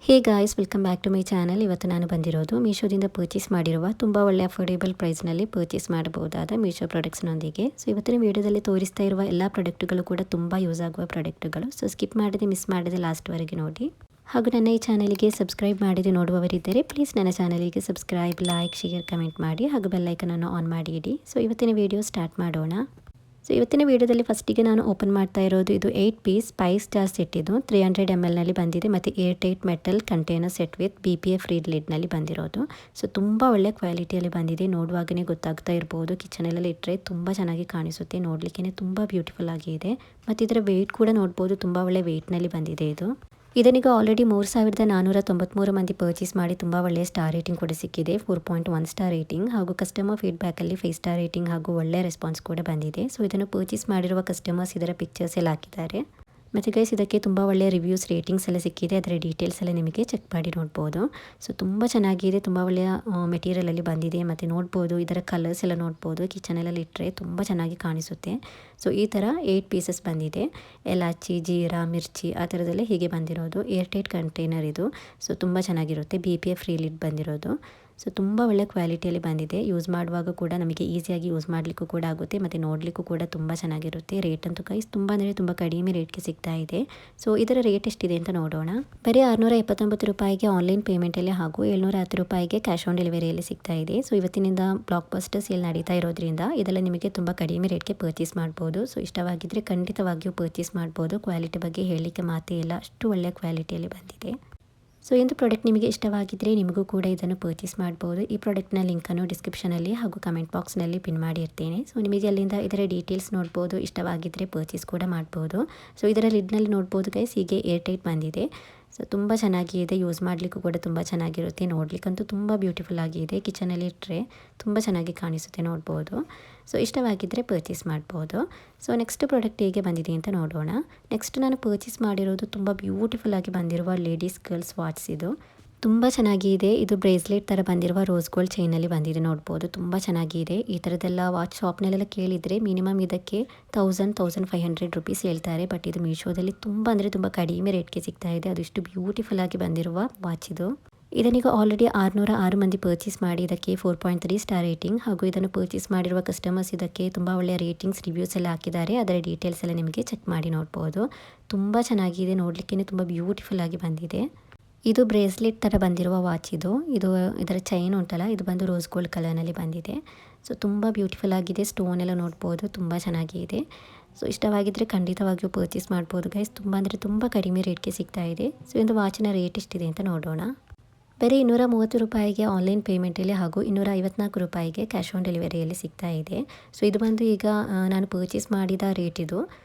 Hey guys, welcome back to my channel. ಇವತ್ತು ನಾನು ಬಂದಿರೋದು ಮೀಶೋದಿಂದ ಪರ್ಚೇಸ್ ಮಾಡಿರುವ ತುಂಬ ಒಳ್ಳೆ ಅಫೋರ್ಡೆಬಲ್ ಪ್ರೈಸ್ನಲ್ಲಿ ಪರ್ಚೇಸ್ ಮಾಡಬಹುದಾದ ಮೀಶೋ ಪ್ರಾಡಕ್ಟ್ಸ್ನೊಂದಿಗೆ. ಸೊ ಇವತ್ತಿನ ವಿಡಿಯೋದಲ್ಲಿ ತೋರಿಸ್ತಾ ಇರುವ ಎಲ್ಲ ಪ್ರಾಡಕ್ಟ್ಗಳು ಕೂಡ ತುಂಬ ಯೂಸ್ ಆಗುವ ಪ್ರಾಡಕ್ಟ್ಗಳು. ಸೊ ಸ್ಕಿಪ್ ಮಾಡದೆ ಮಿಸ್ ಮಾಡದೆ ಲಾಸ್ಟ್ವರೆಗೆ ನೋಡಿ. ಹಾಗೂ ನನ್ನ ಈ ಚಾನಲ್ಗೆ ಸಬ್ಸ್ಕ್ರೈಬ್ ಮಾಡದೆ ನೋಡುವವರಿದ್ದರೆ ಪ್ಲೀಸ್ ನನ್ನ ಚಾನಲ್ಗೆ ಸಬ್ಸ್ಕ್ರೈಬ್, ಲೈಕ್, ಶೇರ್, ಕಮೆಂಟ್ ಮಾಡಿ ಹಾಗೂ ಬೆಲ್ಲೈಕನನ್ನು ಆನ್ ಮಾಡಿ ಇಡಿ. ಸೊ ಇವತ್ತಿನ ವಿಡಿಯೋ ಸ್ಟಾರ್ಟ್ ಮಾಡೋಣ. ಸೊ ಇವತ್ತಿನ ವಿಡಿಯೋದಲ್ಲಿ ಫಸ್ಟಿಗೆ ನಾನು ಓಪನ್ ಮಾಡ್ತಾ ಇರೋದು ಇದು 8 ಪೀಸ್ 5 ಸ್ಟಾರ್ ಸೆಟ್. ಇದು 300 ml ಬಂದಿದೆ ಮತ್ತು air tight metal container set with BPA free ಲಿಡ್ನಲ್ಲಿ ಬಂದಿರೋದು. ಸೊ ತುಂಬ ಒಳ್ಳೆ ಕ್ವಾಲಿಟಿಯಲ್ಲಿ ಬಂದಿದೆ. ನೋಡುವಾಗಲೇ ಗೊತ್ತಾಗ್ತಾ ಇರ್ಬೋದು, ಕಿಚನಲ್ಲಿ ಇಟ್ಟರೆ ತುಂಬ ಚೆನ್ನಾಗಿ ಕಾಣಿಸುತ್ತೆ. ನೋಡಲಿಕ್ಕೆ ತುಂಬ ಬ್ಯೂಟಿಫುಲ್ ಆಗಿದೆ ಮತ್ತು ಇದರ ವೆಯ್ಟ್ ಕೂಡ ನೋಡ್ಬೋದು, ತುಂಬ ಒಳ್ಳೆ ವೆಯ್ಟ್ನಲ್ಲಿ ಬಂದಿದೆ ಇದು. ಇದನ್ನೀಗ ಆಲ್ರೆಡಿ 3493 ಮಂದಿ ಪರ್ಚೇಸ್ ಮಾಡಿ ತುಂಬ ಒಳ್ಳೆಯ ಸ್ಟಾರ್ ರೇಟಿಂಗ್ ಕೂಡ ಸಿಕ್ಕಿದೆ. 4.1 ಸ್ಟಾರ್ ರೇಟಿಂಗ್ ಹಾಗೂ ಕಸ್ಟಮರ್ ಫೀಡ್ಬ್ಯಾಕಲ್ಲಿ 5 ಸ್ಟಾರ್ ರೇಟಿಂಗ್ ಹಾಗೂ ಒಳ್ಳೆಯ ರೆಸ್ಪಾನ್ಸ್ ಕೂಡ ಬಂದಿದೆ. ಸೊ ಇದನ್ನು ಪರ್ಚೇಸ್ ಮಾಡಿರುವ ಕಸ್ಟಮರ್ಸ್ ಇದರ ಪಿಕ್ಚರ್ಸ್ ಎಲ್ಲ ಹಾಕಿದ್ದಾರೆ. ಮತ್ತು ಗೈಸ್ ಇದಕ್ಕೆ ತುಂಬ ಒಳ್ಳೆಯ ರಿವ್ಯೂಸ್, ರೇಟಿಂಗ್ಸ್ ಎಲ್ಲ ಸಿಕ್ಕಿದೆ. ಅದರ ಡೀಟೇಲ್ಸ್ ಎಲ್ಲ ನಿಮಗೆ ಚೆಕ್ ಮಾಡಿ ನೋಡ್ಬೋದು. ಸೊ ತುಂಬ ಚೆನ್ನಾಗಿದೆ, ತುಂಬ ಒಳ್ಳೆಯ ಮೆಟೀರಿಯಲಲ್ಲಿ ಬಂದಿದೆ. ಮತ್ತು ನೋಡ್ಬೋದು ಇದರ ಕಲರ್ಸ್ ಎಲ್ಲ ನೋಡ್ಬೋದು, ಕಿಚನಲ್ಲಿ ಇಟ್ಟರೆ ತುಂಬ ಚೆನ್ನಾಗಿ ಕಾಣಿಸುತ್ತೆ. ಸೊ ಈ ಥರ 8 ಪೀಸಸ್ ಬಂದಿದೆ. ಎಲಾಚಿ, ಜೀರಾ, ಮಿರ್ಚಿ ಆ ಥರದಲ್ಲೇ ಹೀಗೆ ಬಂದಿರೋದು. ಏರ್ ಟೈಟ್ ಕಂಟೈನರ್ ಇದು. ಸೊ ತುಂಬ ಚೆನ್ನಾಗಿರುತ್ತೆ. BPA ಫ್ರೀ ಲಿಡ್ ಬಂದಿರೋದು. ಸೊ ತುಂಬ ಒಳ್ಳೆ ಕ್ವಾಲಿಟಿಯಲ್ಲಿ ಬಂದಿದೆ. ಯೂಸ್ ಮಾಡುವಾಗ ಕೂಡ ನಮಗೆ ಈಸಿಯಾಗಿ ಯೂಸ್ ಮಾಡಲಿಕ್ಕೂ ಕೂಡ ಆಗುತ್ತೆ ಮತ್ತು ನೋಡಲಿಕ್ಕೂ ಕೂಡ ತುಂಬ ಚೆನ್ನಾಗಿರುತ್ತೆ. ರೇಟ್ ಅಂತೂ ಗೈಸ್ ತುಂಬ ಅಂದರೆ ತುಂಬ ಕಡಿಮೆ ರೇಟ್ಗೆ ಸಿಗ್ತಾ ಇದೆ. ಸೊ ಇದರ ರೇಟ್ ಎಷ್ಟಿದೆ ಅಂತ ನೋಡೋಣ. ಬರೀ 679 ರೂಪಾಯಿಗೆ ಆನ್ಲೈನ್ ಪೇಮೆಂಟಲ್ಲಿ ಹಾಗೂ 710 ರೂಪಾಯಿಗೆ ಕ್ಯಾಶ್ ಆನ್ ಡೆಲಿವರಿಯಲ್ಲಿ ಸಿಗ್ತಾ ಇದೆ. ಸೊ ಇವತ್ತಿನಿಂದ ಬ್ಲಾಕ್ ಬಸ್ಟರ್ ಸೇಲ್ ನಡೀತಾ ಇರೋದ್ರಿಂದ ಇದೆಲ್ಲ ನಿಮಗೆ ತುಂಬ ಕಡಿಮೆ ರೇಟ್ಗೆ ಪರ್ಚೇಸ್ ಮಾಡ್ಬೋದು. ಸೊ ಇಷ್ಟವಾಗಿದ್ದರೆ ಖಂಡಿತವಾಗಿಯೂ ಪರ್ಚೇಸ್ ಮಾಡ್ಬೋದು. ಕ್ವಾಲಿಟಿ ಬಗ್ಗೆ ಹೇಳಲಿಕ್ಕೆ ಮಾತೇ ಇಲ್ಲ, ಅಷ್ಟು ಒಳ್ಳೆಯ ಕ್ವಾಲಿಟಿಯಲ್ಲಿ ಬಂದಿದೆ. ಸೊ ಒಂದು ಪ್ರಾಡಕ್ಟ್ ನಿಮಗೆ ಇಷ್ಟವಾಗಿದ್ದರೆ ನಿಮಗೂ ಕೂಡ ಇದನ್ನು ಪರ್ಚೇಸ್ ಮಾಡ್ಬೋದು. ಈ ಪ್ರಾಡಕ್ಟ್ನ ಲಿಂಕನ್ನು ಡಿಸ್ಕ್ರಿಪ್ಷನಲ್ಲಿ ಹಾಗೂ ಕಮೆಂಟ್ ಬಾಕ್ಸ್ನಲ್ಲಿ ಪಿನ್ ಮಾಡಿರ್ತೇನೆ. ಸೊ ನಿಮಗೆ ಅಲ್ಲಿಂದ ಇದರ ಡೀಟೇಲ್ಸ್ ನೋಡ್ಬೋದು. ಇಷ್ಟವಾಗಿದ್ದರೆ ಪರ್ಚೇಸ್ ಕೂಡ ಮಾಡ್ಬೋದು. ಸೊ ಇದರ ಲಿಡ್ನಲ್ಲಿ ನೋಡ್ಬೋದು ಗೈಸ್, ಹೀಗೆ ಏರ್ ಟೈಟ್ ಬಂದಿದೆ. ಸೊ ತುಂಬ ಚೆನ್ನಾಗಿದೆ, ಯೂಸ್ ಮಾಡಲಿಕ್ಕೂ ಕೂಡ ತುಂಬ ಚೆನ್ನಾಗಿರುತ್ತೆ. ನೋಡಲಿಕ್ಕಂತೂ ತುಂಬ ಬ್ಯೂಟಿಫುಲ್ ಆಗಿದೆ. ಕಿಚನಲ್ಲಿ ಇಟ್ಟರೆ ತುಂಬ ಚೆನ್ನಾಗಿ ಕಾಣಿಸುತ್ತೆ, ನೋಡ್ಬೋದು. ಸೊ ಇಷ್ಟವಾಗಿದ್ದರೆ ಪರ್ಚೇಸ್ ಮಾಡ್ಬೋದು. ಸೊ ನೆಕ್ಸ್ಟ್ ಪ್ರಾಡಕ್ಟ್ ಹೇಗೆ ಬಂದಿದೆ ಅಂತ ನೋಡೋಣ. ನೆಕ್ಸ್ಟ್ ನಾನು ಪರ್ಚೇಸ್ ಮಾಡಿರೋದು ತುಂಬ ಬ್ಯೂಟಿಫುಲ್ ಆಗಿ ಬಂದಿರುವ ಲೇಡೀಸ್ ಗರ್ಲ್ಸ್ ವಾಚ್. ಇದು ತುಂಬ ಚೆನ್ನಾಗಿದೆ. ಇದು ಬ್ರೇಸ್ಲೆಟ್ ಥರ ಬಂದಿರುವ ರೋಸ್ ಗೋಲ್ಡ್ ಚೈನಲ್ಲಿ ಬಂದಿದೆ, ನೋಡ್ಬೋದು. ತುಂಬ ಚೆನ್ನಾಗಿದೆ. ಈ ಥರದ್ದೆಲ್ಲ ವಾಚ್ ಶಾಪ್ನಲ್ಲೆಲ್ಲ ಕೇಳಿದರೆ ಮಿನಿಮಮ್ ಇದಕ್ಕೆ 1500 ರುಪೀಸ್ ಹೇಳ್ತಾರೆ. ಬಟ್ ಇದು ಮೀಶೋದಲ್ಲಿ ತುಂಬ ಅಂದರೆ ತುಂಬ ಕಡಿಮೆ ರೇಟ್ಗೆ ಸಿಗ್ತಾ ಇದೆ. ಅದಿಷ್ಟು ಬ್ಯೂಟಿಫುಲ್ ಆಗಿ ಬಂದಿರುವ ವಾಚ್ ಇದು. ಇದನ್ನೀಗ ಆಲ್ರೆಡಿ 606 ಮಂದಿ ಪರ್ಚೇಸ್ ಮಾಡಿ ಇದಕ್ಕೆ 4.3 ಸ್ಟಾರ್ ರೇಟಿಂಗ್ ಹಾಗೂ ಇದನ್ನು ಪರ್ಚೇಸ್ ಮಾಡಿರುವ ಕಸ್ಟಮರ್ಸ್ ಇದಕ್ಕೆ ತುಂಬ ಒಳ್ಳೆಯ ರೇಟಿಂಗ್ಸ್, ರಿವ್ಯೂಸ್ ಎಲ್ಲ ಹಾಕಿದ್ದಾರೆ. ಅದರ ಡೀಟೇಲ್ಸ್ ಎಲ್ಲ ನಿಮಗೆ ಚೆಕ್ ಮಾಡಿ ನೋಡ್ಬೋದು. ತುಂಬ ಚೆನ್ನಾಗಿದೆ, ನೋಡಲಿಕ್ಕೆ ತುಂಬ ಬ್ಯೂಟಿಫುಲ್ ಆಗಿ ಬಂದಿದೆ. ಇದು ಬ್ರೇಸ್ಲೆಟ್ ಥರ ಬಂದಿರುವ ವಾಚ್ ಇದು. ಇದರ ಚೈನ್ ಉಂಟಲ್ಲ, ಇದು ಬಂದು ರೋಸ್ ಗೋಲ್ಡ್ ಕಲರ್ನಲ್ಲಿ ಬಂದಿದೆ. ಸೊ ತುಂಬ ಬ್ಯೂಟಿಫುಲ್ ಆಗಿದೆ. ಸ್ಟೋನ್ ಎಲ್ಲ ನೋಡ್ಬೋದು, ತುಂಬ ಚೆನ್ನಾಗಿದೆ. ಸೊ ಇಷ್ಟವಾಗಿದ್ದರೆ ಖಂಡಿತವಾಗಿಯೂ ಪರ್ಚೇಸ್ ಮಾಡ್ಬೋದು ಗೈಸ್. ತುಂಬ ಅಂದರೆ ತುಂಬ ಕಡಿಮೆ ರೇಟ್ಗೆ ಸಿಗ್ತಾ ಇದೆ. ಸೊ ಒಂದು ವಾಚಿನ ರೇಟ್ ಎಷ್ಟಿದೆ ಅಂತ ನೋಡೋಣ. ಬರೀ 230 ರೂಪಾಯಿಗೆ ಆನ್ಲೈನ್ ಪೇಮೆಂಟಲ್ಲಿ ಹಾಗೂ 254 ರೂಪಾಯಿಗೆ ಕ್ಯಾಶ್ ಆನ್ ಡೆಲಿವರಿಯಲ್ಲಿ ಸಿಗ್ತಾ ಇದೆ. ಸೊ ಇದು ಬಂದು ಈಗ ನಾನು ಪರ್ಚೇಸ್ ಮಾಡಿದ ರೇಟ್ ಇದು.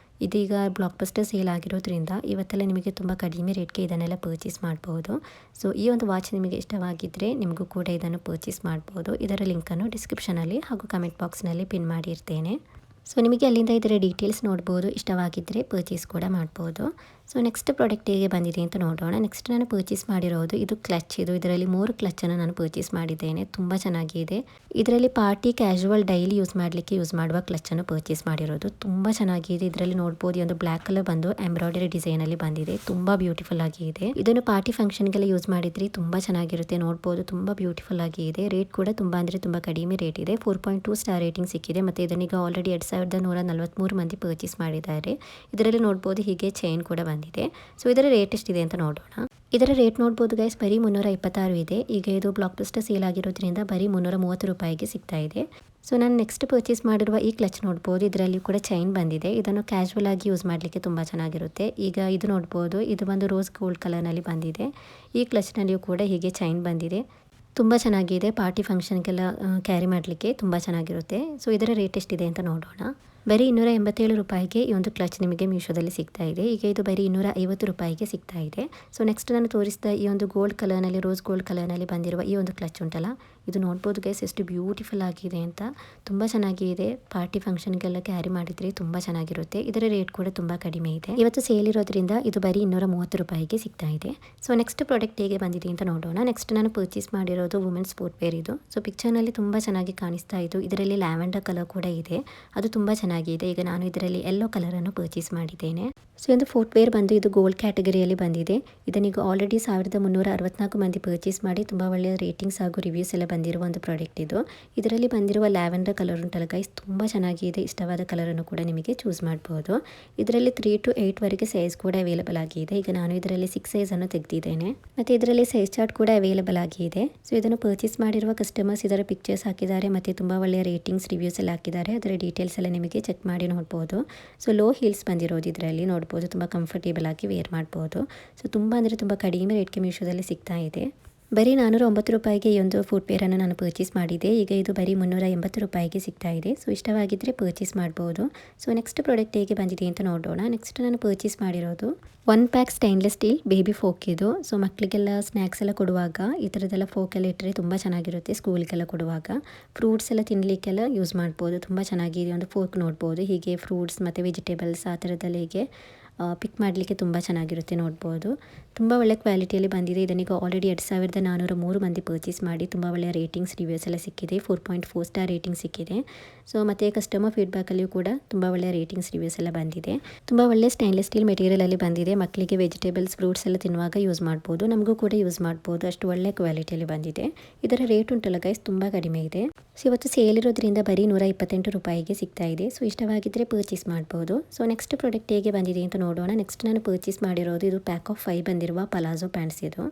ಇದೀಗ ಬ್ಲಾಕ್ ಬಸ್ಟರ್ ಸೇಲ್ ಆಗಿರೋದ್ರಿಂದ ಇವತ್ತೆಲ್ಲ ನಿಮಗೆ ತುಂಬ ಕಡಿಮೆ ರೇಟ್ಗೆ ಇದನ್ನೆಲ್ಲ ಪರ್ಚೇಸ್ ಮಾಡ್ಬೋದು. ಸೊ ಈ ಒಂದು ವಾಚ್ ನಿಮಗೆ ಇಷ್ಟವಾಗಿದ್ದರೆ ನಿಮಗೂ ಕೂಡ ಇದನ್ನು ಪರ್ಚೇಸ್ ಮಾಡ್ಬೋದು. ಇದರ ಲಿಂಕನ್ನು ಡಿಸ್ಕ್ರಿಪ್ಷನಲ್ಲಿ ಹಾಗೂ ಕಮೆಂಟ್ ಬಾಕ್ಸ್ನಲ್ಲಿ ಪಿನ್ ಮಾಡಿರ್ತೇನೆ. ಸೊ ನಿಮಗೆ ಅಲ್ಲಿಂದ ಇದರ ಡೀಟೇಲ್ಸ್ ನೋಡ್ಬೋದು. ಇಷ್ಟವಾಗಿದ್ದರೆ ಪರ್ಚೇಸ್ ಕೂಡ ಮಾಡ್ಬೋದು. ಸೊ ನೆಕ್ಸ್ಟ್ ಪ್ರಾಡಕ್ಟ್ ಹೇಗೆ ಬಂದಿದೆ ಅಂತ ನೋಡೋಣ. ನೆಕ್ಸ್ಟ್ ನಾನು ಪರ್ಚೇಸ್ ಮಾಡಿರೋದು ಇದು ಕ್ಲಚ್. ಇದರಲ್ಲಿ 3 ಕ್ಲಚ್ಚನ್ನು ನಾನು ಪರ್ಚೇಸ್ ಮಾಡಿದ್ದೇನೆ. ತುಂಬ ಚೆನ್ನಾಗಿದೆ. ಇದರಲ್ಲಿ ಪಾರ್ಟಿ, ಕ್ಯಾಶುವಲ್, ಡೈಲಿ ಯೂಸ್ ಮಾಡಲಿಕ್ಕೆ ಯೂಸ್ ಮಾಡುವ ಕ್ಲಚ್ಚನ್ನು ಪರ್ಚೇಸ್ ಮಾಡಿರೋದು. ತುಂಬ ಚೆನ್ನಾಗಿದೆ. ಇದರಲ್ಲಿ ನೋಡ್ಬೋದು ಒಂದು ಬ್ಲ್ಯಾಕ್ ಕಲರ್ ಬಂದು ಎಂಬ್ರಾಯ್ಡರಿ ಡಿಸೈನಲ್ಲಿ ಬಂದಿದೆ. ತುಂಬ ಬ್ಯೂಟಿಫುಲ್ ಆಗಿ ಇದೆ. ಇದನ್ನು ಪಾರ್ಟಿ ಫಂಕ್ಷನ್ಗೆಲ್ಲ ಯೂಸ್ ಮಾಡಿದ್ರಿ ತುಂಬ ಚೆನ್ನಾಗಿರುತ್ತೆ. ನೋಡ್ಬೋದು, ತುಂಬ ಬ್ಯೂಟಿಫುಲ್ ಆಗಿ ಇದೆ. ರೇಟ್ ಕೂಡ ತುಂಬ ಅಂದರೆ ತುಂಬ ಕಡಿಮೆ ರೇಟ್ ಇದೆ. 4.2 ಸ್ಟಾರ್ ರೇಟಿಂಗ್ ಸಿಕ್ಕಿದೆ. ಮತ್ತು ಇದನ್ನೀಗ ಆಲ್ರೆಡಿ 2143 ಮಂದಿ ಪರ್ಚೇಸ್ ಮಾಡಿದ್ದಾರೆ. ಇದರಲ್ಲಿ ನೋಡ್ಬೋದು ಹೀಗೆ ಚೈನ್ ಕೂಡ ಬಂದಿದೆ. ಸೊ ಇದರ ರೇಟ್ ಎಷ್ಟಿದೆ ಅಂತ ನೋಡೋಣ. ಇದರ ರೇಟ್ ನೋಡ್ಬೋದು ಗೈಸ್, ಬರೀ 326 ಇದೆ. ಈಗ ಇದು ಬ್ಲಾಕ್ ಬಸ್ಟರ್ ಸೇಲ್ ಆಗಿರೋದ್ರಿಂದ ಬರೀ 330 ರೂಪಾಯಿಗೆ ಸಿಗ್ತಾ ಇದೆ. ಸೊ ನಾನು ನೆಕ್ಸ್ಟ್ ಪರ್ಚೇಸ್ ಮಾಡಿರುವ ಈ ಕ್ಲಚ್ ನೋಡ್ಬೋದು. ಇದರಲ್ಲಿ ಕೂಡ ಚೈನ್ ಬಂದಿದೆ. ಇದನ್ನು ಕ್ಯಾಶುವಲ್ ಆಗಿ ಯೂಸ್ ಮಾಡಲಿಕ್ಕೆ ತುಂಬ ಚೆನ್ನಾಗಿರುತ್ತೆ. ಈಗ ಇದು ನೋಡ್ಬೋದು, ಇದು ಬಂದು ರೋಸ್ ಗೋಲ್ಡ್ ಕಲರ್ನಲ್ಲಿ ಬಂದಿದೆ. ಈ ಕ್ಲಚ್ನಲ್ಲಿಯೂ ಕೂಡ ಹೀಗೆ ಚೈನ್ ಬಂದಿದೆ. ತುಂಬ ಚೆನ್ನಾಗಿದೆ. ಪಾರ್ಟಿ ಫಂಕ್ಷನ್ಗೆಲ್ಲ ಕ್ಯಾರಿ ಮಾಡಲಿಕ್ಕೆ ತುಂಬ ಚೆನ್ನಾಗಿರುತ್ತೆ. ಸೊ ಇದರ ರೇಟ್ ಎಷ್ಟಿದೆ ಅಂತ ನೋಡೋಣ. ಬರೀ 287 ರೂಪಾಯಿಗೆ ಈ ಒಂದು ಕ್ಲಚ್ ನಿಮಗೆ ಮೀಶೋದಲ್ಲಿ ಸಿಗ್ತಾ ಇದೆ. ಈಗ ಇದು ಬರೀ 250 ರೂಪಾಯಿಗೆ ಸಿಗ್ತಾ ಇದೆ. ಸೊ ನೆಕ್ಸ್ಟ್ ನಾನು ತೋರಿಸಿದ ಈ ಒಂದು ಗೋಲ್ಡ್ ಕಲರ್ನಲ್ಲಿ, ರೋಸ್ ಗೋಲ್ಡ್ ಕಲರ್ನಲ್ಲಿ ಬಂದಿರುವ ಈ ಒಂದು ಕ್ಲಚ್ ಉಂಟಲ್ಲ, ಇದು ನೋಡ್ಬೋದು ಗೈಸ್ ಎಷ್ಟು ಬ್ಯೂಟಿಫುಲ್ ಆಗಿದೆ ಅಂತ. ತುಂಬ ಚೆನ್ನಾಗಿದೆ. ಪಾರ್ಟಿ ಫಂಕ್ಷನ್ಗೆಲ್ಲ ಕ್ಯಾರಿ ಮಾಡಿದರೆ ತುಂಬ ಚೆನ್ನಾಗಿರುತ್ತೆ. ಇದರ ರೇಟ್ ಕೂಡ ತುಂಬ ಕಡಿಮೆ ಇದೆ. ಇವತ್ತು ಸೇಲ್ ಇರೋದ್ರಿಂದ ಇದು ಬರೀ 230 ರೂಪಾಯಿಗೆ ಸಿಗ್ತಾ ಇದೆ. ಸೊ ನೆಕ್ಸ್ಟ್ ಪ್ರಾಡಕ್ಟ್ ಹೇಗೆ ಬಂದಿದೆ ಅಂತ ನೋಡೋಣ. ನೆಕ್ಸ್ಟ್ ನಾನು ಪರ್ಚೇಸ್ ಮಾಡಿರೋದು ವುಮೆನ್ಸ್ ಸ್ಪೋರ್ಟ್ ವೇರ್ ಇದು. ಸೊ ಪಿಕ್ಚರ್ನಲ್ಲಿ ತುಂಬ ಚೆನ್ನಾಗಿ ಕಾಣಿಸ್ತಾ ಇತ್ತು. ಇದರಲ್ಲಿ ಲ್ಯಾವೆಂಡರ್ ಕಲರ್ ಕೂಡ ಇದೆ, ಅದು ತುಂಬ ಚೆನ್ನಾಗಿದೆ. ಈಗ ನಾನು ಇದರಲ್ಲಿ ಯೆಲ್ಲೋ ಕಲರನ್ನು ಪರ್ಚೇಸ್ ಮಾಡಿದ್ದೇನೆ. ಸೊ ಒಂದು ಫುಟ್ವೇರ್ ಬಂದು ಇದು ಗೋಲ್ಡ್ ಕ್ಯಾಟಗರಿಯಲ್ಲಿ ಬಂದಿದೆ. ಇದನ್ನೀಗ ಆಲ್ರೆಡಿ 1364 ಮಂದಿ ಪರ್ಚೇಸ್ ಮಾಡಿ ತುಂಬ ಒಳ್ಳೆಯ ರೇಟಿಂಗ್ಸ್ ಹಾಗೂ ರಿವ್ಯೂಸ್ ಎಲ್ಲ ಬಂದಿರುವ ಒಂದು ಪ್ರಾಡಕ್ಟ್ ಇದು. ಇದರಲ್ಲಿ ಬಂದಿರುವ ಲ್ಯಾವೆಂಡರ್ ಕಲರ್ ಉಂಟಲ್ಲ ಗೈಸ್, ತುಂಬ ಚೆನ್ನಾಗಿದೆ. ಇಷ್ಟವಾದ ಕಲರನ್ನು ಕೂಡ ನಿಮಗೆ ಚೂಸ್ ಮಾಡ್ಬೋದು. ಇದರಲ್ಲಿ 3 to 8 ವರೆಗೆ ಸೈಜ್ ಕೂಡ ಅವೈಲೇಬಲ್ ಆಗಿದೆ. ಈಗ ನಾನು ಇದರಲ್ಲಿ 6 ಸೈಜನ್ನು ತೆಗೆದಿದ್ದೇನೆ ಮತ್ತು ಇದರಲ್ಲಿ ಸೈಜ್ ಚಾರ್ಟ್ ಕೂಡ ಅವೈಲೇಬಲ್ ಆಗಿದೆ. ಸೊ ಇದನ್ನು ಪರ್ಚೇಸ್ ಮಾಡಿರುವ ಕಸ್ಟಮರ್ಸ್ ಇದರ ಪಿಕ್ಚರ್ಸ್ ಹಾಕಿದ್ದಾರೆ ಮತ್ತು ತುಂಬ ಒಳ್ಳೆಯ ರೇಟಿಂಗ್ಸ್ ರಿವ್ಯೂಸ್ ಎಲ್ಲ ಹಾಕಿದ್ದಾರೆ. ಅದರ ಡೀಟೇಲ್ಸ್ ಎಲ್ಲ ನಿಮಗೆ ಚೆಕ್ ಮಾಡಿ ನೋಡ್ಬೋದು. ಸೊ ಲೋ ಹೀಲ್ಸ್ ಬಂದಿರೋದು ಇದರಲ್ಲಿ ನೋಡ್ಬೋದು. ತುಂಬ ಕಂಫರ್ಟೇಬಲ್ ಆಗಿ ವೇರ್ ಮಾಡ್ಬೋದು. ಸೊ ತುಂಬ ಅಂದರೆ ತುಂಬ ಕಡಿಮೆ ರೇಟ್ಗೆ ಮೀಶೋದಲ್ಲಿ ಸಿಗ್ತಾ ಇದೆ. ಬರೀ 409 ರೂಪಾಯಿಗೆ ಈ ಒಂದು ಫುಟ್ವೇರನ್ನು ನಾನು ಪರ್ಚೇಸ್ ಮಾಡಿದ್ದೆ. ಈಗ ಇದು ಬರೀ 380 ರೂಪಾಯಿಗೆ ಸಿಗ್ತಾ ಇದೆ. ಸೊ ಇಷ್ಟವಾಗಿದ್ದರೆ ಪರ್ಚೇಸ್ ಮಾಡ್ಬೋದು. ಸೊ ನೆಕ್ಸ್ಟ್ ಪ್ರಾಡಕ್ಟ್ ಹೇಗೆ ಬಂದಿದೆ ಅಂತ ನೋಡೋಣ. ನೆಕ್ಸ್ಟ್ ನಾನು ಪರ್ಚೇಸ್ ಮಾಡಿರೋದು 1 pack stainless steel baby folk ಇದು. ಸೊ ಮಕ್ಕಳಿಗೆಲ್ಲ ಸ್ನ್ಯಾಕ್ಸ್ ಎಲ್ಲ ಕೊಡುವಾಗ ಈ ಥರದ್ದೆಲ್ಲ ಫೋಕೆಲ್ಲ ಇಟ್ಟರೆ ತುಂಬ ಚೆನ್ನಾಗಿರುತ್ತೆ. ಸ್ಕೂಲ್ಗೆಲ್ಲ ಕೊಡುವಾಗ ಫ್ರೂಟ್ಸ್ ಎಲ್ಲ ತಿನ್ನಲಿಕ್ಕೆಲ್ಲ ಯೂಸ್ ಮಾಡ್ಬೋದು. ತುಂಬ ಚೆನ್ನಾಗಿದೆ. ಒಂದು ಫೋಕ್ ನೋಡ್ಬೋದು. ಹೀಗೆ ಫ್ರೂಟ್ಸ್ ಮತ್ತು ವೆಜಿಟೇಬಲ್ಸ್ ಆ ಥರದ್ದೆಲ್ಲ ಹೀಗೆ ಪಿಕ್ ಮಾಡಲಿಕ್ಕೆ ತುಂಬ ಚೆನ್ನಾಗಿರುತ್ತೆ ನೋಡ್ಬೋದು. ತುಂಬ ಒಳ್ಳೆ ಕ್ವಾಲಿಟಿಯಲ್ಲಿ ಬಂದಿದೆ. ಇದನ್ನೀಗ ಆಲ್ರೆಡಿ 2403 ಮಂದಿ ಪರ್ಚೇಸ್ ಮಾಡಿ ತುಂಬ ಒಳ್ಳೆಯ ರೇಟಿಂಗ್ಸ್ ರಿವ್ಯೂಸ್ ಎಲ್ಲ ಸಿಕ್ಕಿದೆ. 4.4 ಸ್ಟಾರ್ ರೇಟಿಂಗ್ ಸಿಕ್ಕಿದೆ. ಸೊ ಮತ್ತು ಕಸ್ಟಮರ್ ಫೀಡ್ಬ್ಯಾಕಲ್ಲಿಯೂ ಕೂಡ ತುಂಬ ಒಳ್ಳೆಯ ರೇಟಿಂಗ್ಸ್ ರಿವ್ಯೂಸ್ ಎಲ್ಲ ಬಂದಿದೆ. ತುಂಬ ಒಳ್ಳೆಯ ಸ್ಟೈನ್ಲೆಸ್ ಸ್ಟೀಲ್ ಮೆಟೀರಿಯಲಲ್ಲಿ ಬಂದಿದೆ. ಮಕ್ಕಳಿಗೆ ವೆಜಿಟೇಬಲ್ಸ್ ಫ್ರೂಟ್ಸ್ ಎಲ್ಲ ತಿನ್ನುವಾಗ ಯೂಸ್ ಮಾಡ್ಬೋದು. ನಮಗೂ ಕೂಡ ಯೂಸ್ ಮಾಡ್ಬೋದು. ಅಷ್ಟು ಒಳ್ಳೆ ಕ್ವಾಲಿಟಿಯಲ್ಲಿ ಬಂದಿದೆ. ಇದರ ರೇಟ್ ಉಂಟಲ್ಲ ಗೈಸ್ ತುಂಬ ಕಡಿಮೆ ಇದೆ. ಸೊ ಇವತ್ತು ಸೇಲ್ ಇರೋದ್ರಿಂದ ಬರೀ 128 ರೂಪಾಯಿಗೆ ಸಿಗ್ತಾ ಇದೆ. ಸೊ ಇಷ್ಟವಾಗಿದ್ದರೆ ಪರ್ಚೇಸ್ ಮಾಡ್ಬೋದು. ಸೊ ನೆಕ್ಸ್ಟ್ ಪ್ರಾಡಕ್ಟ್ ಹೇಗೆ ಬಂದಿದೆ ಅಂತ ನೋಡೋಣ. ನೆಕ್ಸ್ಟ್ ನಾನು ಪರ್ಚೇಸ್ ಮಾಡಿರೋದು ಇದು ಪ್ಯಾಕ್ ಆಫ್ 5 ಬಂದಿರುವ ಪಲಾಜೋ ಪ್ಯಾಂಟ್ಸ್ ಇದು.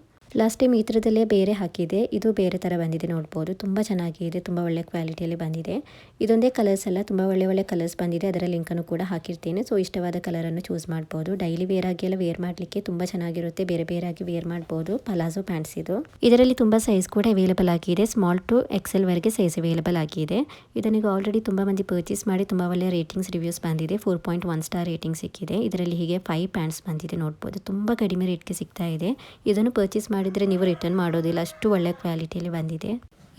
ಲಾಸ್ಟ್ ಟೈಮ್ ಈ ಥರದಲ್ಲೇ ಬೇರೆ ಹಾಕಿದೆ. ಇದು ಬೇರೆ ಥರ ಬಂದಿದೆ ನೋಡ್ಬೋದು. ತುಂಬ ಚೆನ್ನಾಗಿದೆ. ತುಂಬ ಒಳ್ಳೆ ಕ್ವಾಲಿಟಿಯಲ್ಲಿ ಬಂದಿದೆ. ಇದೊಂದೇ ಕಲರ್ಸ್ ಅಲ್ಲ, ತುಂಬ ಒಳ್ಳೆ ಕಲರ್ಸ್ ಬಂದಿದೆ. ಅದರ ಲಿಂಕನ್ನು ಕೂಡ ಹಾಕಿರ್ತೀನಿ. ಸೊ ಇಷ್ಟವಾದ ಕಲರನ್ನು ಚೂಸ್ ಮಾಡ್ಬೋದು. ಡೈಲಿ ವೇರ್ ಆಗಿ ಎಲ್ಲ ವೇರ್ ಮಾಡಲಿಕ್ಕೆ ತುಂಬ ಚೆನ್ನಾಗಿರುತ್ತೆ. ಬೇರೆ ಬೇರೆ ಆಗಿ ವೇರ್ ಮಾಡ್ಬೋದು. ಪಲಾಜೋ ಪ್ಯಾಂಟ್ಸ್ ಇದು. ಇದರಲ್ಲಿ ತುಂಬ ಸೈಜ್ ಕೂಡ ಅವೈಲೇಬಲ್ ಆಗಿದೆ. ಸ್ಮಾಲ್ ಟು XL ವರೆಗೆ ಸೈಜ್ ಅವೈಲೇಬಲ್ ಆಗಿದೆ. ಇದನ್ನೀಗ ಆಲ್ರೆಡಿ ತುಂಬ ಮಂದಿ ಪರ್ಚೇಸ್ ಮಾಡಿ ತುಂಬ ಒಳ್ಳೆಯ ರೇಟಿಂಗ್ಸ್ ರಿವ್ಯೂಸ್ ಬಂದಿದೆ. 4.1 ಸ್ಟಾರ್ ರೇಟಿಂಗ್ ಸಿಕ್ಕಿದೆ. ಇದರಲ್ಲಿ ಹೀಗೆ 5 ಪ್ಯಾಂಟ್ಸ್ ಬಂದಿದೆ ನೋಡ್ಬೋದು. ತುಂಬ ಕಡಿಮೆ ರೇಟ್ಗೆ ಸಿಗ್ತಾ ಇದೆ. ಇದನ್ನು ಪರ್ಚೇಸ್ ಮಾಡಿದರೆ ನೀವು ರಿಟರ್ನ್ ಮಾಡೋದಿಲ್ಲ. ಅಷ್ಟು ಒಳ್ಳೆ ಕ್ವಾಲಿಟಿಯಲ್ಲಿ ಬಂದಿದೆ.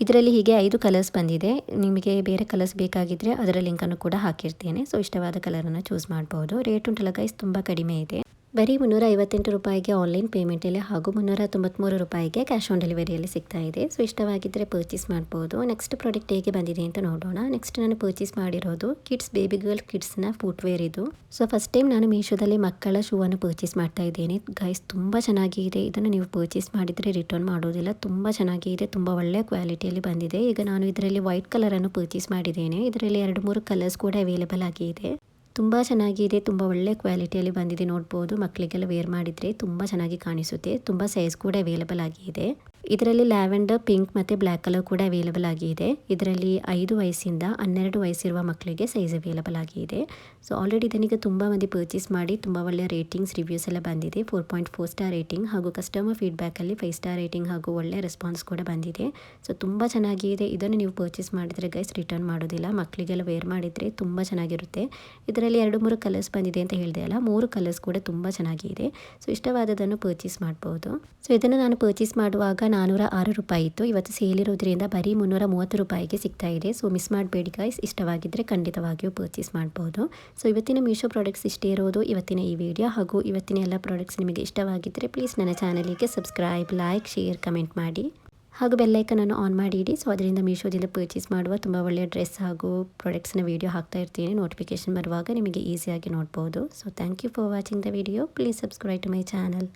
ಇದರಲ್ಲಿ ಹೀಗೆ 5 ಕಲರ್ಸ್ ಬಂದಿದೆ. ನಿಮಗೆ ಬೇರೆ ಕಲರ್ಸ್ ಬೇಕಾಗಿದ್ದರೆ ಅದರ ಲಿಂಕನ್ನು ಕೂಡ ಹಾಕಿರ್ತೇನೆ. ಸೊ ಇಷ್ಟವಾದ ಕಲರನ್ನು ಚೂಸ್ ಮಾಡ್ಬೋದು. ರೇಟ್ ಉಂಟಲ್ಲ ಗೈಸ್ ತುಂಬ ಕಡಿಮೆ ಇದೆ. ಬರೀ 358 ರೂಪಾಯಿಗೆ ಆನ್ಲೈನ್ ಪೇಮೆಂಟಲ್ಲಿ ಹಾಗೂ 393 ರೂಪಾಯಿಗೆ ಕ್ಯಾಶ್ ಆನ್ ಡೆಲಿವರಿಯಲ್ಲಿ ಸಿಗ್ತಾ ಇದೆ. ಸೊ ಇಷ್ಟವಾಗಿದ್ದರೆ ಪರ್ಚೇಸ್ ಮಾಡ್ಬೋದು. ನೆಕ್ಸ್ಟ್ ಪ್ರಾಡಕ್ಟ್ ಹೇಗೆ ಬಂದಿದೆ ಅಂತ ನೋಡೋಣ. ನೆಕ್ಸ್ಟ್ ನಾನು ಪರ್ಚೇಸ್ ಮಾಡಿರೋದು ಕಿಡ್ಸ್ ಬೇಬಿ ಗರ್ಲ್ ಕಿಡ್ಸ್ನ ಫುಟ್ವೇರ್ ಇದು. ಸೊ ಫಸ್ಟ್ ಟೈಮ್ ನಾನು ಮೀಶೋದಲ್ಲಿ ಮಕ್ಕಳ ಶೂವನ್ನು ಪರ್ಚೇಸ್ ಮಾಡ್ತಾ ಇದ್ದೇನೆ ಗೈಸ್. ತುಂಬ ಚೆನ್ನಾಗಿದೆ. ಇದನ್ನು ನೀವು ಪರ್ಚೇಸ್ ಮಾಡಿದರೆ ರಿಟರ್ನ್ ಮಾಡೋದಿಲ್ಲ. ತುಂಬ ಚೆನ್ನಾಗಿದೆ. ತುಂಬ ಒಳ್ಳೆಯ ಕ್ವಾಲಿಟಿಯಲ್ಲಿ ಬಂದಿದೆ. ಈಗ ನಾನು ಇದರಲ್ಲಿ ವೈಟ್ ಕಲರನ್ನು ಪರ್ಚೇಸ್ ಮಾಡಿದ್ದೇನೆ. ಇದರಲ್ಲಿ 2-3 ಕಲರ್ಸ್ ಕೂಡ ಅವೈಲೇಬಲ್ ಆಗಿದೆ. ತುಂಬ ಚೆನ್ನಾಗಿದೆ. ತುಂಬ ಒಳ್ಳೆ ಕ್ವಾಲಿಟಿಯಲ್ಲಿ ಬಂದಿದೆ ನೋಡ್ಬೋದು. ಮಕ್ಕಳಿಗೆಲ್ಲ ವೇರ್ ಮಾಡಿದರೆ ತುಂಬ ಚೆನ್ನಾಗಿ ಕಾಣಿಸುತ್ತೆ. ತುಂಬ ಸೈಜ್ ಕೂಡ ಅವೈಲೇಬಲ್ ಆಗಿದೆ. ಇದರಲ್ಲಿ ಲ್ಯಾವೆಂಡರ್, ಪಿಂಕ್ ಮತ್ತು ಬ್ಲ್ಯಾಕ್ ಕಲರ್ ಕೂಡ ಅವೈಲೇಬಲ್ ಆಗಿದೆ. ಇದರಲ್ಲಿ 5 ವಯಸ್ಸಿಂದ 12 ವಯಸ್ಸಿರುವ ಮಕ್ಕಳಿಗೆ ಸೈಜ್ ಅವೈಲೇಬಲ್ ಆಗಿದೆ. ಸೊ ಆಲ್ರೆಡಿ ಇದನ್ನೀಗ ತುಂಬ ಮಂದಿ ಪರ್ಚೇಸ್ ಮಾಡಿ ತುಂಬ ಒಳ್ಳೆಯ ರೇಟಿಂಗ್ಸ್ ರಿವ್ಯೂಸ್ ಎಲ್ಲ ಬಂದಿದೆ. 4.4 ಸ್ಟಾರ್ ರೇಟಿಂಗ್ ಹಾಗೂ ಕಸ್ಟಮರ್ ಫೀಡ್ಬ್ಯಾಕಲ್ಲಿ 5 ಸ್ಟಾರ್ ರೇಟಿಂಗ್ ಹಾಗೂ ಒಳ್ಳೆಯ ರೆಸ್ಪಾನ್ಸ್ ಕೂಡ ಬಂದಿದೆ. ಸೊ ತುಂಬ ಚೆನ್ನಾಗಿದೆ. ಇದನ್ನು ನೀವು ಪರ್ಚೇಸ್ ಮಾಡಿದರೆ ಗೈಸ್ ರಿಟರ್ನ್ ಮಾಡೋದಿಲ್ಲ. ಮಕ್ಕಳಿಗೆಲ್ಲ ವೇರ್ ಮಾಡಿದರೆ ತುಂಬ ಚೆನ್ನಾಗಿರುತ್ತೆ. ಇದರಲ್ಲಿ 2-3 ಕಲರ್ಸ್ ಬಂದಿದೆ ಅಂತ ಹೇಳಿದೆ ಅಲ್ಲ, 3 ಕಲರ್ಸ್ ಕೂಡ ತುಂಬ ಚೆನ್ನಾಗಿದೆ. ಸೊ ಇಷ್ಟವಾದದನ್ನು ಪರ್ಚೇಸ್ ಮಾಡ್ಬೋದು. ಸೊ ಇದನ್ನು ನಾನು ಪರ್ಚೇಸ್ ಮಾಡುವಾಗ 406 ರೂಪಾಯಿ ಇತ್ತು. ಇವತ್ತು ಸೇಲ್ ಇರೋದ್ರಿಂದ ಬರೀ 330 ರೂಪಾಯಿಗೆ ಸಿಗ್ತಾ ಇದೆ. ಸೊ ಮಿಸ್ ಮಾಡಬೇಡಿ ಗೈಸ್. ಇಷ್ಟವಾಗಿದ್ದರೆ ಖಂಡಿತವಾಗಿಯೂ ಪರ್ಚೇಸ್ ಮಾಡ್ಬೋದು. ಸೊ ಇವತ್ತಿನ ಮೀಶೋ ಪ್ರಾಡಕ್ಟ್ಸ್ ಇಷ್ಟೇ ಇರೋದು. ಇವತ್ತಿನ ಈ ವಿಡಿಯೋ ಹಾಗೂ ಇವತ್ತಿನ ಎಲ್ಲ ಪ್ರಾಡಕ್ಟ್ಸ್ ನಿಮಗೆ ಇಷ್ಟವಾಗಿದ್ದರೆ ಪ್ಲೀಸ್ ನನ್ನ ಚಾನಲಿಗೆ ಸಬ್ಸ್ಕ್ರೈಬ್, ಲೈಕ್, ಶೇರ್, ಕಮೆಂಟ್ ಮಾಡಿ ಹಾಗೂ ಬೆಲ್ಲೈಕನನ್ನು ಆನ್ ಮಾಡಿ ಇಡಿ. ಸೊ ಅದರಿಂದ ಮೀಶೋದಿಂದ ಪರ್ಚೇಸ್ ಮಾಡುವ ತುಂಬ ಒಳ್ಳೆಯ ಡ್ರೆಸ್ ಹಾಗೂ ಪ್ರಾಡಕ್ಟ್ಸ್ನ ವಿಡಿಯೋ ಹಾಕ್ತಾ ಇರ್ತೀನಿ. ನೋಟಿಫಿಕೇಶನ್ ಬರುವಾಗ ನಿಮಗೆ ಈಸಿಯಾಗಿ ನೋಡ್ಬೋದು. So thank you for watching the video. Please subscribe to my channel.